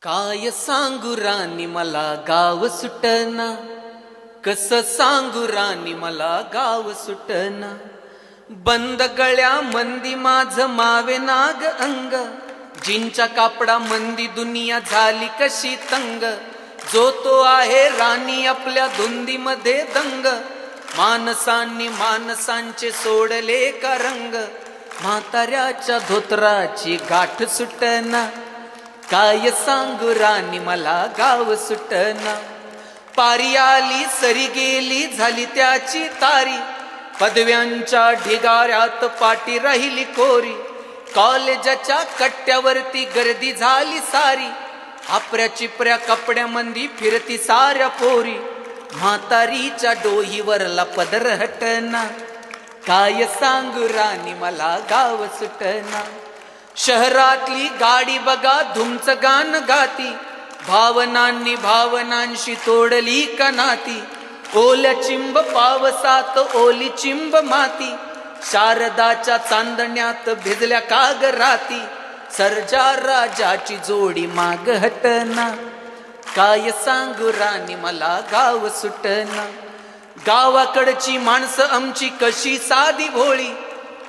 काय सांगू राणी मला गाव सुटना, कस सांगू राणी मला गाव सुटना. बंद गळ्या मंदी माझ मावे नाग अंग, जिंच्या कापडा मंदी दुनिया झाली कशी तंग. जो तो आहे राणी आपल्या धुंदीमध्ये दंग, माणसांनी माणसांचे सोडले का रंग. म्हाताऱ्याच्या धोतराची गाठ सुटना, काय सांगू राणी मला गाव सुटना. पारी आली सरी गेली झाली त्याची तारी, पदव्यांच्या ढिगाऱ्यात पाटी राहिली कोरी. कॉलेजाच्या कट्ट्यावरती गर्दी झाली सारी, आपऱ्या चिपऱ्या कपड्यामंदी फिरती साऱ्या पोरी. म्हातारीच्या डोहीवरला पदर हटना, काय सांगू राणी मला गाव सुटना. शहरातली गाडी बघा धुमचं गाण गाती, भावनांनी भावनांशी तोडली का नाती. ओल्या चिंब पावसात ओली चिंब माती, शारदाच्या चांदण्यात भिजल्या काग राती. सर्जा राजाची जोडी माग हटना, काय सांगू राणी मला गाव सुटना. गावाकडची माणसं आमची कशी साधी भोळी,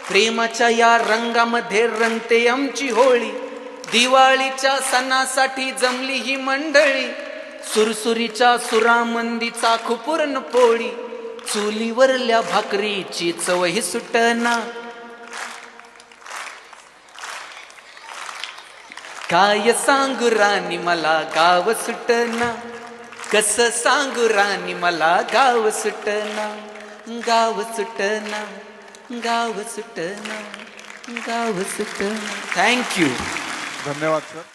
प्रेमाच्या या रंगामध्ये रंगते आमची होळी. दिवाळीच्या सणासाठी जमली ही मंडळी, सुरसुरीच्या सुरामंदी चाखू पूर्ण पोळी. चुलीवरल्या भाकरीची चवही सुटना, काय सांगू राणी मला गाव सुटना. कस सांगू राणी मला गाव सुटना. गाव सुटना, गाव सुटना, गाव सुटना. थँक्यू. धन्यवाद सर.